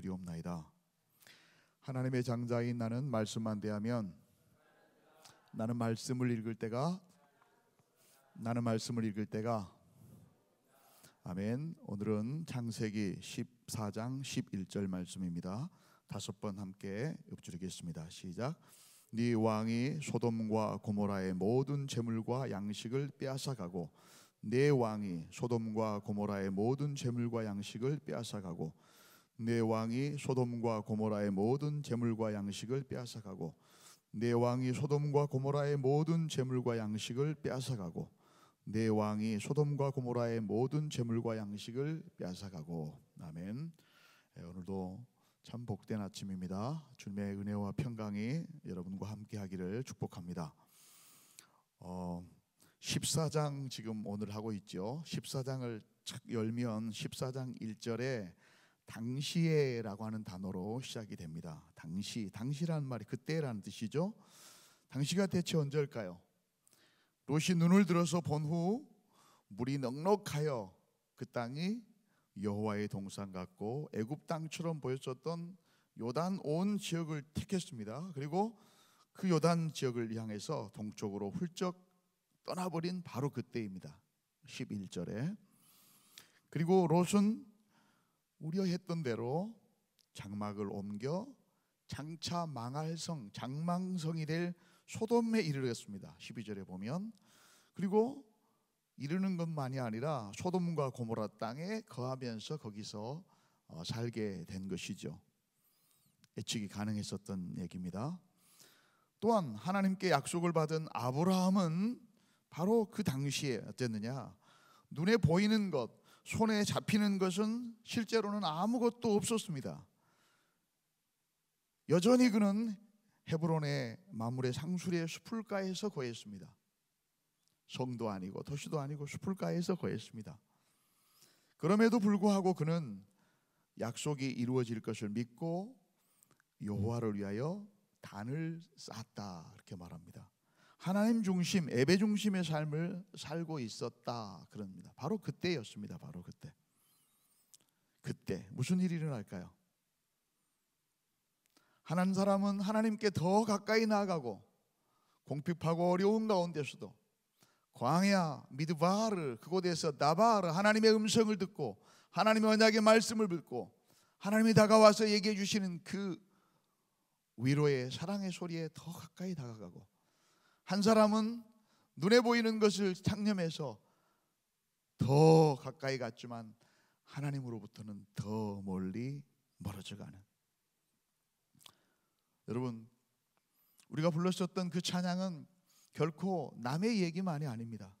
기도드리옵나이다. 하나님의 장자인 나는 말씀만 대하면 나는 말씀을 읽을 때가 아멘. 오늘은 창세기 14장 11절 말씀입니다. 5번 함께 읊조리겠습니다. 시작. 네 왕이 소돔과 고모라의 모든 재물과 양식을 빼앗아가고 네 왕이 소돔과 고모라의 모든 재물과 양식을 빼앗아가고 네 왕이 소돔과 고모라의 모든 재물과 양식을 빼앗아가고 네 왕이 소돔과 고모라의 모든 재물과 양식을 빼앗아가고 네 왕이 소돔과 고모라의 모든 재물과 양식을 빼앗아가고. 아멘. 오늘도 참 복된 아침입니다. 주님의 은혜와 평강이 여러분과 함께 하기를 축복합니다. 14장 지금 오늘 하고 있죠. 14장을 착 열면 14장 1절에 당시에라고 하는 단어로 시작이 됩니다. 당시라는 말이 그때라는 뜻이죠. 당시가 대체 언제일까요? 롯이 눈을 들어서 본 후 물이 넉넉하여 그 땅이 여호와의 동산 같고 애굽 땅처럼 보였었던 요단 온 지역을 택했습니다. 그리고 그 요단 지역을 향해서 동쪽으로 훌쩍 떠나버린 바로 그때입니다. 11절에. 그리고 롯은 우려했던 대로 장막을 옮겨 장차 망할 성, 장망성이 될 소돔에 이르렀습니다. 12절에 보면. 그리고 이르는 것만이 아니라 소돔과 고모라 땅에 거하면서 거기서 살게 된 것이죠. 예측이 가능했었던 얘기입니다. 또한 하나님께 약속을 받은 아브라함은 바로 그 당시에 어땠느냐? 눈에 보이는 것, 손에 잡히는 것은 실제로는 아무것도 없었습니다. 여전히 그는 헤브론의 마물의 상수리의 숲을가에서 거했습니다. 성도 아니고 도시도 아니고 숲을가에서 거했습니다. 그럼에도 불구하고 그는 약속이 이루어질 것을 믿고 여호와를 위하여 단을 쌓았다 이렇게 말합니다. 하나님 중심, 예배 중심의 삶을 살고 있었다 그럽니다. 바로 그때였습니다. 바로 그때 무슨 일이 일어날까요? 한 사람은 하나님께 더 가까이 나아가고 공핍하고 어려운 가운데서도 광야 미드바르 그곳에서 나바르 하나님의 음성을 듣고 하나님의 언약의 말씀을 듣고 하나님이 다가와서 얘기해 주시는 그 위로의 사랑의 소리에 더 가까이 다가가고, 한 사람은 눈에 보이는 것을 창념해서 더 가까이 갔지만 하나님으로부터는 더 멀리 멀어져가는. 여러분, 우리가 불렀었던 그 찬양은 결코 남의 얘기만이 아닙니다.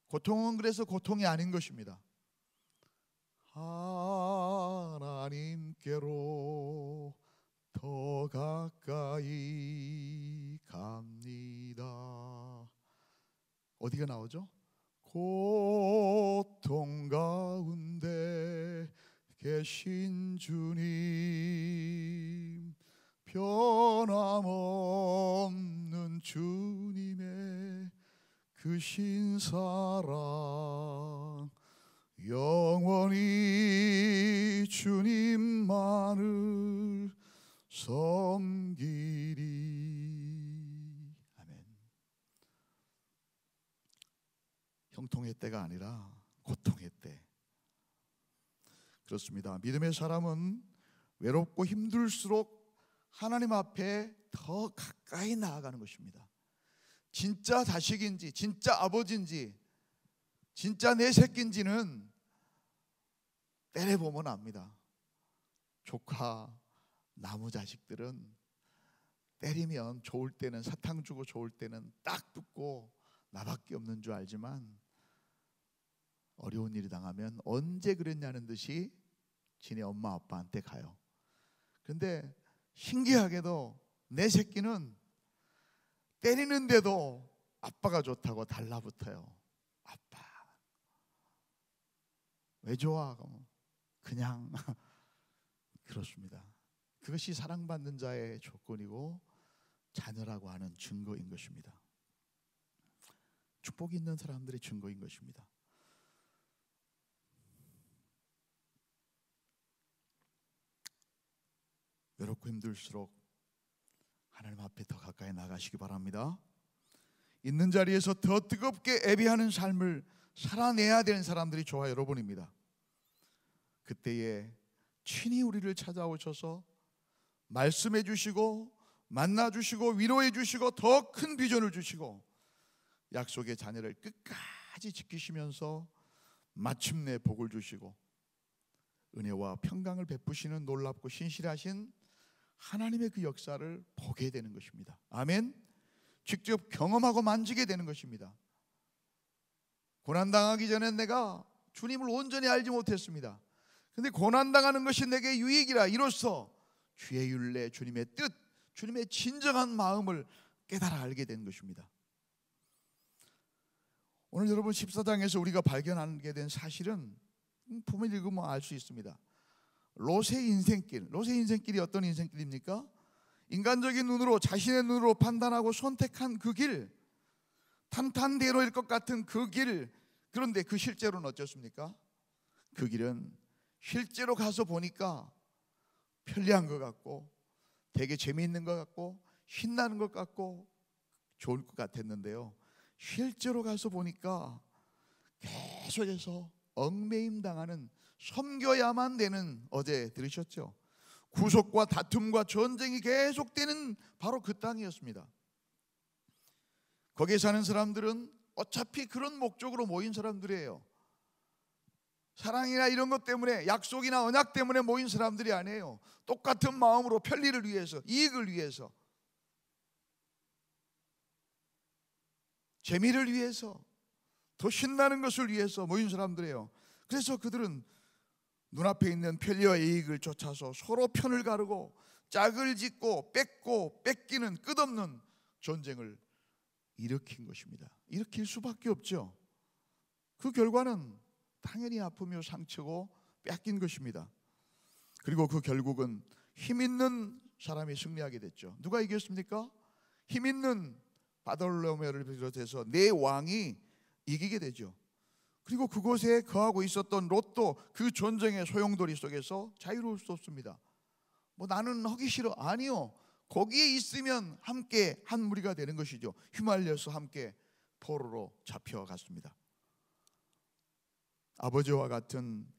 고통은 그래서 고통이 아닌 것입니다. 하나님께로 더 가까이 갑니다. 어디가 나오죠? 고통 가운데 계신 주님, 변함없는 주님의 그 신사랑, 영원히 주님만을 섬기리. 아멘. 형통의 때가 아니라 고통의 때. 그렇습니다. 믿음의 사람은 외롭고 힘들수록 하나님 앞에 더 가까이 나아가는 것입니다. 진짜 자식인지 진짜 아버지인지 진짜 내 새끼인지는 때려보면 압니다. 조카, 나무 자식들은 때리면 좋을 때는 사탕 주고 좋을 때는 딱 듣고 나밖에 없는 줄 알지만 어려운 일이 당하면 언제 그랬냐는 듯이 지네 엄마 아빠한테 가요. 그런데 신기하게도 내 새끼는 때리는데도 아빠가 좋다고 달라붙어요. 아빠 왜 좋아? 그냥 그렇습니다. 그것이 사랑받는 자의 조건이고 자녀라고 하는 증거인 것입니다. 축복이 있는 사람들의 증거인 것입니다. 외롭고 힘들수록 하나님 앞에 더 가까이 나가시기 바랍니다. 있는 자리에서 더 뜨겁게 애비하는 삶을 살아내야 되는 사람들이 저와 여러분입니다. 그때에 친히 우리를 찾아오셔서 말씀해 주시고 만나 주시고 위로해 주시고 더 큰 비전을 주시고 약속의 자녀를 끝까지 지키시면서 마침내 복을 주시고 은혜와 평강을 베푸시는 놀랍고 신실하신 하나님의 그 역사를 보게 되는 것입니다. 아멘. 직접 경험하고 만지게 되는 것입니다. 고난당하기 전에 내가 주님을 온전히 알지 못했습니다. 근데 고난당하는 것이 내게 유익이라 이로써 주의 율례, 주님의 뜻, 주님의 진정한 마음을 깨달아 알게 된 것입니다. 오늘 여러분 14장에서 우리가 발견하게 된 사실은 보면 읽으면 알 수 있습니다. 롯의 인생길, 롯의 인생길이 어떤 인생길입니까? 인간적인 눈으로, 자신의 눈으로 판단하고 선택한 그 길, 탄탄대로일 것 같은 그 길, 그런데 그 실제로는 어떻습니까? 그 길은 실제로 가서 보니까 편리한 것 같고 되게 재미있는 것 같고 신나는 것 같고 좋을 것 같았는데요, 실제로 가서 보니까 계속해서 얽매임 당하는, 섬겨야만 되는, 어제 들으셨죠? 구속과 다툼과 전쟁이 계속되는 바로 그 땅이었습니다. 거기에 사는 사람들은 어차피 그런 목적으로 모인 사람들이에요. 사랑이나 이런 것 때문에, 약속이나 언약 때문에 모인 사람들이 아니에요. 똑같은 마음으로 편리를 위해서, 이익을 위해서, 재미를 위해서, 더 신나는 것을 위해서 모인 사람들이에요. 그래서 그들은 눈앞에 있는 편리와 이익을 쫓아서 서로 편을 가르고 짝을 짓고 뺏고 뺏기는 끝없는 전쟁을 일으킨 것입니다. 일으킬 수밖에 없죠. 그 결과는 당연히 아프며 상처고 뺏긴 것입니다. 그리고 그 결국은 힘 있는 사람이 승리하게 됐죠. 누가 이겼습니까? 힘 있는 바돌로메를 비롯해서 네 왕이 이기게 되죠. 그리고 그곳에 거하고 있었던 롯도 그 전쟁의 소용돌이 속에서 자유로울 수 없습니다. 뭐 나는 하기 싫어, 아니요, 거기에 있으면 함께 한 무리가 되는 것이죠. 휘말려서 함께 포로로 잡혀갔습니다. 아버지와 같은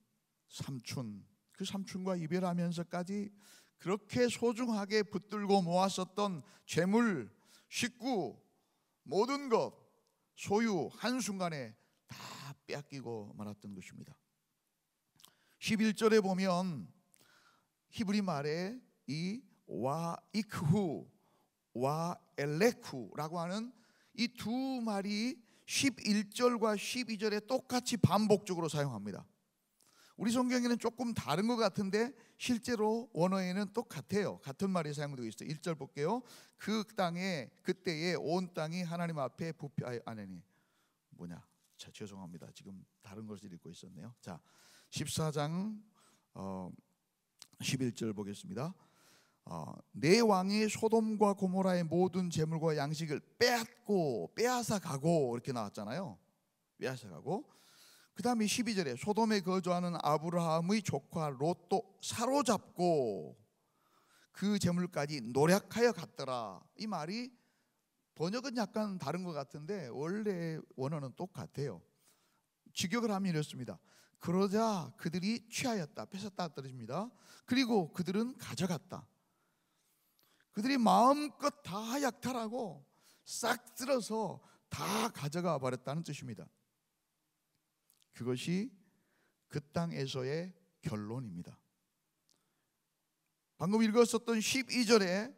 삼촌, 그 삼촌과 이별하면서까지 그렇게 소중하게 붙들고 모았었던 재물, 식구, 모든 것, 소유 한순간에 다 뺏기고 말았던 것입니다. 11절에 보면 히브리 말에 이 와이크후, 와엘레쿠라고 하는 이 두 말이 11절과 12절에 똑같이 반복적으로 사용합니다. 우리 성경에는 조금 다른 것 같은데 실제로 원어에는 똑같아요. 같은 말이 사용되고 있어요. 1절 볼게요. 그 땅에, 그때에 온 땅이 하나님 앞에 죄송합니다. 지금 다른 것을 읽고 있었네요. 자, 14장 11절 보겠습니다. 네 왕이 소돔과 고모라의 모든 재물과 양식을 빼앗아 가고, 이렇게 나왔잖아요. 빼앗아 가고, 그 다음에 12절에 소돔에 거주하는 아브라함의 조카 롯도 사로잡고 그 재물까지 노력하여 갔더라. 이 말이 번역은 약간 다른 것 같은데 원래 원어는 똑같아요. 직역을 하면 이렇습니다. 그러자 그들이 취하였다, 뺏었다 뜻입니다. 그리고 그들은 가져갔다. 그들이 마음껏 다 약탈하고 싹 쓸어서 다 가져가 버렸다는 뜻입니다. 그것이 그 땅에서의 결론입니다. 방금 읽었었던 12절에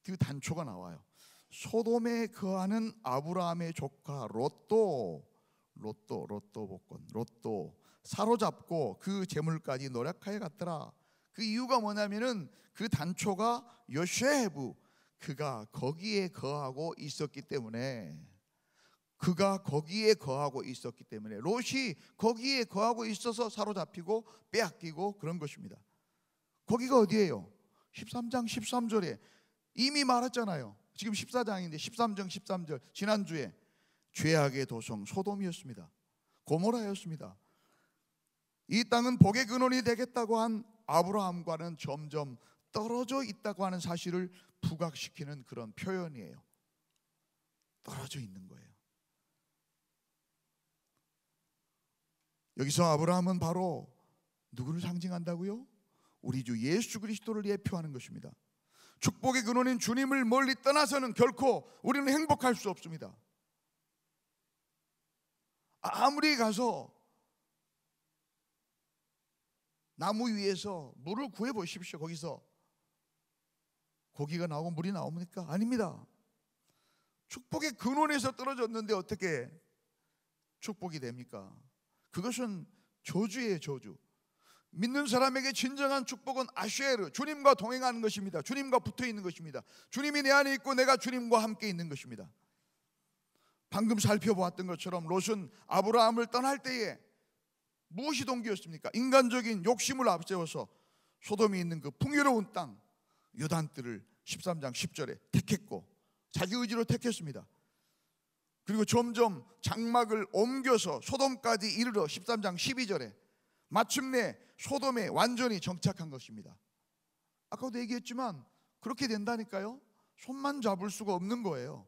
그 단초가 나와요. 소돔에 거하는 아브라함의 조카 롯도 사로잡고 그 재물까지 노력하여 갔더라. 그 이유가 뭐냐면은 그 단초가 요쉐브, 그가 거기에 거하고 있었기 때문에, 롯이 거기에 거하고 있어서 사로잡히고 빼앗기고 그런 것입니다. 거기가 어디예요? 13장 13절에 이미 말했잖아요. 지금 14장인데 13장 13절, 지난주에 죄악의 도성 소돔이었습니다. 고모라였습니다. 이 땅은 복의 근원이 되겠다고 한 아브라함과는 점점 떨어져 있다고 하는 사실을 부각시키는 그런 표현이에요. 떨어져 있는 거예요. 여기서 아브라함은 바로 누구를 상징한다고요? 우리 주 예수 그리스도를 예표하는 것입니다. 축복의 근원인 주님을 멀리 떠나서는 결코 우리는 행복할 수 없습니다. 아무리 가서 나무 위에서 물을 구해 보십시오. 거기서 고기가 나오고 물이 나옵니까? 아닙니다. 축복의 근원에서 떨어졌는데 어떻게 축복이 됩니까? 그것은 저주예요, 저주. 믿는 사람에게 진정한 축복은 아쉐르, 주님과 동행하는 것입니다. 주님과 붙어 있는 것입니다. 주님이 내 안에 있고 내가 주님과 함께 있는 것입니다. 방금 살펴보았던 것처럼 롯은 아브라함을 떠날 때에 무엇이 동기였습니까? 인간적인 욕심을 앞세워서 소돔이 있는 그 풍요로운 땅 요단뜰을 13장 10절에 택했고 자기 의지로 택했습니다. 그리고 점점 장막을 옮겨서 소돔까지 이르러 13장 12절에 마침내 소돔에 완전히 정착한 것입니다. 아까도 얘기했지만 그렇게 된다니까요. 손만 잡을 수가 없는 거예요.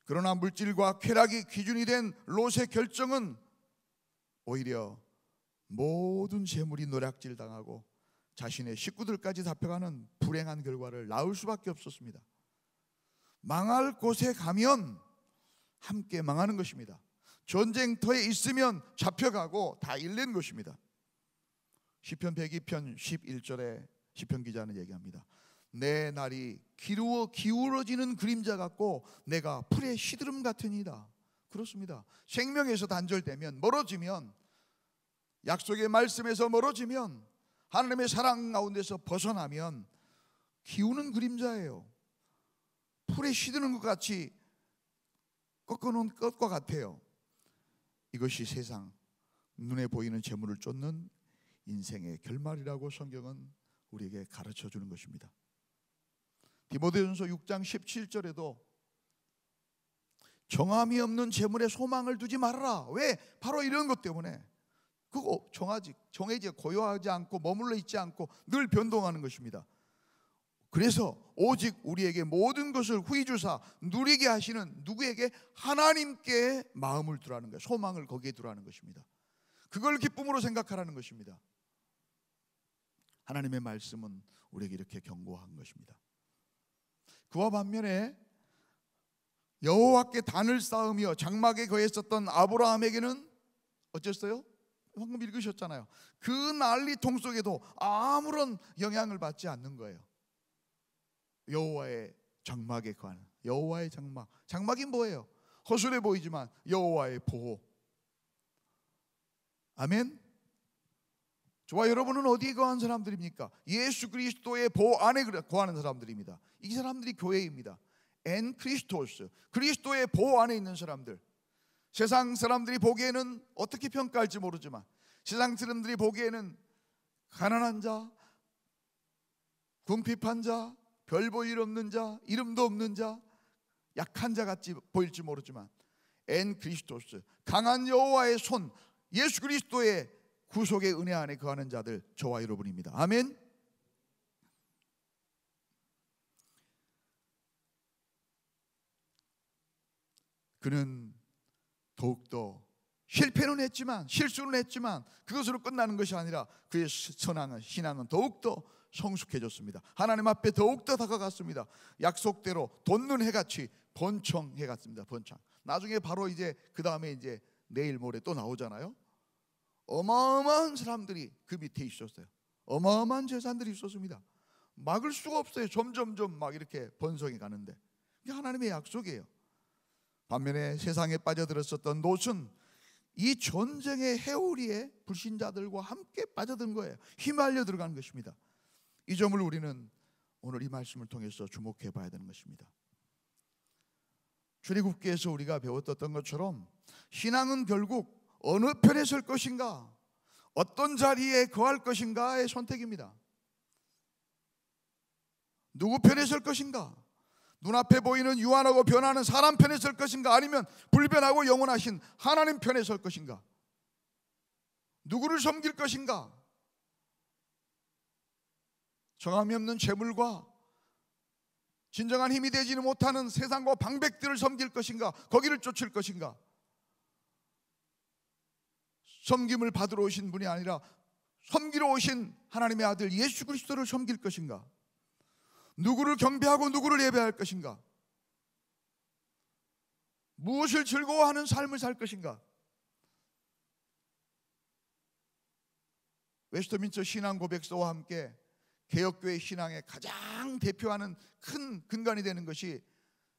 그러나 물질과 쾌락이 기준이 된 롯의 결정은 오히려 모든 재물이 노략질 당하고 자신의 식구들까지 잡혀가는 불행한 결과를 낳을 수밖에 없었습니다. 망할 곳에 가면 함께 망하는 것입니다. 전쟁터에 있으면 잡혀가고 다 잃는 것입니다. 시편 102편 11절에 시편 기자는 얘기합니다. 내 날이 기울어지는 그림자 같고 내가 풀의 시드름 같으니이다. 그렇습니다. 생명에서 단절되면, 멀어지면, 약속의 말씀에서 멀어지면, 하나님의 사랑 가운데서 벗어나면 기우는 그림자예요. 풀에 시드는 것 같이 꺾어놓은 것과 같아요. 이것이 세상 눈에 보이는 재물을 쫓는 인생의 결말이라고 성경은 우리에게 가르쳐 주는 것입니다. 디모데전서 6장 17절에도 정함이 없는 재물에 소망을 두지 말아라. 왜? 바로 이런 것 때문에. 그거 정해지 고요하지 않고 머물러 있지 않고 늘 변동하는 것입니다. 그래서 오직 우리에게 모든 것을 후히 주사 누리게 하시는 누구에게? 하나님께 마음을 두라는 거예요. 소망을 거기에 두라는 것입니다. 그걸 기쁨으로 생각하라는 것입니다. 하나님의 말씀은 우리에게 이렇게 경고한 것입니다. 그와 반면에 여호와께 단을 쌓으며 장막에 거했었던 아브라함에게는 어땠어요? 방금 읽으셨잖아요. 그 난리통 속에도 아무런 영향을 받지 않는 거예요. 여호와의 장막에 거하는, 여호와의 장막. 장막이 뭐예요? 허술해 보이지만 여호와의 보호. 아멘. 저와 여러분은 어디에 거한 사람들입니까? 예수 그리스도의 보호 안에 거하는 사람들입니다. 이 사람들이 교회입니다. 엔 크리스토스, 그리스도의 보호 안에 있는 사람들. 세상 사람들이 보기에는 어떻게 평가할지 모르지만, 세상 사람들이 보기에는 가난한 자, 궁핍한 자, 별 볼 일 없는 자, 이름도 없는 자, 약한 자 같이 보일지 모르지만 엔 크리스토스, 강한 여호와의 손, 예수 그리스도의 구속의 은혜 안에 거하는 자들, 저와 여러분입니다. 아멘. 그는 더욱더 실패는 했지만, 실수는 했지만 그것으로 끝나는 것이 아니라 그의 신앙은 더욱더 성숙해졌습니다. 하나님 앞에 더욱더 다가갔습니다. 약속대로 돋는 해같이 번창해갔습니다. 번창. 나중에 바로 이제 그 다음에 이제 내일 모레 또 나오잖아요. 어마어마한 사람들이 그 밑에 있었어요. 어마어마한 재산들이 있었습니다. 막을 수가 없어요. 점점점 막 이렇게 번성해 가는데 이게 하나님의 약속이에요. 반면에 세상에 빠져들었었던 롯은 이 전쟁의 해오리에 불신자들과 함께 빠져든 거예요. 휘말려 들어가는 것입니다. 이 점을 우리는 오늘 이 말씀을 통해서 주목해 봐야 되는 것입니다. 출애굽기에서 우리가 배웠던 것처럼 신앙은 결국 어느 편에 설 것인가, 어떤 자리에 거할 것인가의 선택입니다. 누구 편에 설 것인가? 눈앞에 보이는 유한하고 변하는 사람 편에 설 것인가? 아니면 불변하고 영원하신 하나님 편에 설 것인가? 누구를 섬길 것인가? 정함이 없는 재물과 진정한 힘이 되지는 못하는 세상과 방백들을 섬길 것인가, 거기를 쫓을 것인가? 섬김을 받으러 오신 분이 아니라 섬기러 오신 하나님의 아들 예수 그리스도를 섬길 것인가? 누구를 경배하고 누구를 예배할 것인가? 무엇을 즐거워하는 삶을 살 것인가? 웨스트민스터 신앙 고백서와 함께 개혁교회 신앙의 가장 대표하는 큰 근간이 되는 것이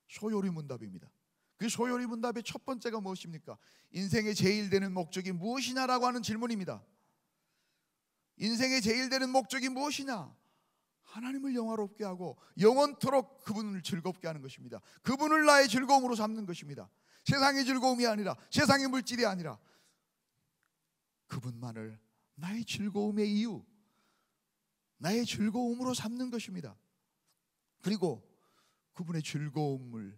소요리 문답입니다. 그 소요리 문답의 첫 번째가 무엇입니까? 인생의 제일 되는 목적이 무엇이냐라고 하는 질문입니다. 인생의 제일 되는 목적이 무엇이냐? 하나님을 영화롭게 하고 영원토록 그분을 즐겁게 하는 것입니다. 그분을 나의 즐거움으로 삼는 것입니다. 세상의 즐거움이 아니라, 세상의 물질이 아니라 그분만을 나의 즐거움의 이유, 나의 즐거움으로 삼는 것입니다. 그리고 그분의 즐거움이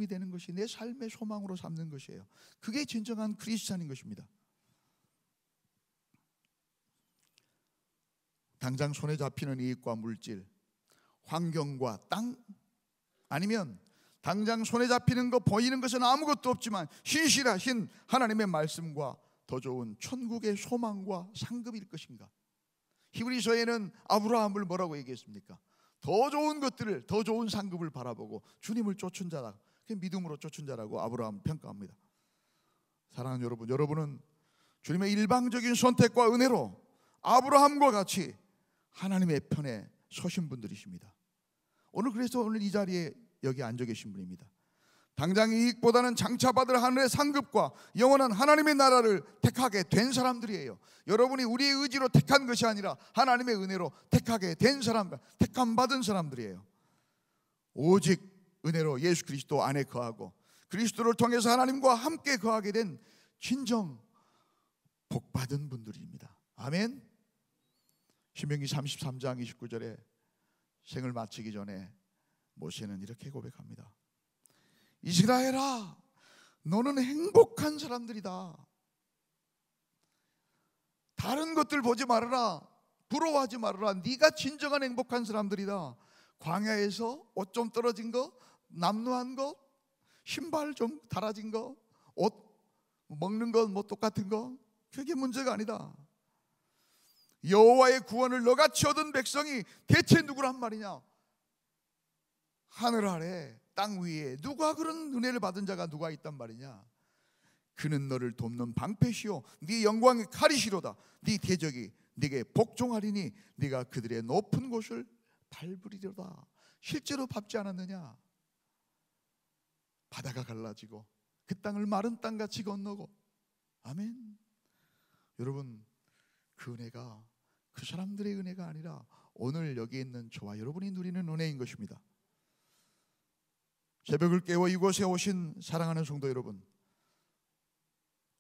되는 것이 내 삶의 소망으로 삼는 것이에요. 그게 진정한 크리스찬인 것입니다. 당장 손에 잡히는 이익과 물질, 환경과 땅, 아니면 당장 손에 잡히는 거, 보이는 것은 아무것도 없지만 신실하신 하나님의 말씀과 더 좋은 천국의 소망과 상급일 것인가? 히브리서에는 아브라함을 뭐라고 얘기했습니까? 더 좋은 것들을, 더 좋은 상급을 바라보고 주님을 쫓은 자라, 믿음으로 쫓은 자라고 아브라함을 평가합니다. 사랑하는 여러분, 여러분은 주님의 일방적인 선택과 은혜로 아브라함과 같이 하나님의 편에 서신 분들이십니다. 그래서 오늘 이 자리에 여기 앉아 계신 분입니다. 당장 이익보다는 장차 받을 하늘의 상급과 영원한 하나님의 나라를 택하게 된 사람들이에요. 여러분이 우리의 의지로 택한 것이 아니라 하나님의 은혜로 택하게 된 사람, 택함 받은 사람들이에요. 오직 은혜로 예수 그리스도 안에 거하고 그리스도를 통해서 하나님과 함께 거하게 된 진정 복받은 분들입니다. 아멘. 신명기 33장 29절에 생을 마치기 전에 모세는 이렇게 고백합니다. 이스라엘아, 너는 행복한 사람들이다. 다른 것들 보지 말아라. 부러워하지 말아라. 네가 진정한 행복한 사람들이다. 광야에서 옷 좀 떨어진 거, 남루한 거, 신발 좀 달아진 거, 옷 먹는 건 뭐 똑같은 거, 그게 문제가 아니다. 여호와의 구원을 너같이 얻은 백성이 대체 누구란 말이냐? 하늘 아래 땅 위에 누가 그런 은혜를 받은 자가 누가 있단 말이냐? 그는 너를 돕는 방패시오 네 영광의 칼이시로다. 네 대적이 네게 복종하리니 네가 그들의 높은 곳을 밟으리로다. 실제로 밟지 않았느냐? 바다가 갈라지고 그 땅을 마른 땅같이 건너고. 아멘. 여러분, 그 은혜가 그 사람들의 은혜가 아니라 오늘 여기 있는 저와 여러분이 누리는 은혜인 것입니다. 새벽을 깨워 이곳에 오신 사랑하는 성도 여러분,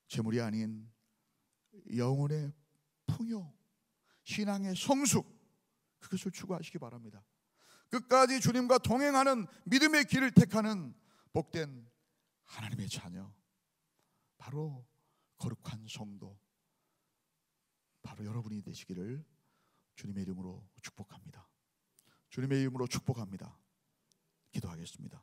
재물이 아닌 영혼의 풍요, 신앙의 성숙, 그것을 추구하시기 바랍니다. 끝까지 주님과 동행하는 믿음의 길을 택하는 복된 하나님의 자녀, 바로 거룩한 성도, 바로 여러분이 되시기를 주님의 이름으로 축복합니다. 주님의 이름으로 축복합니다. 기도하겠습니다.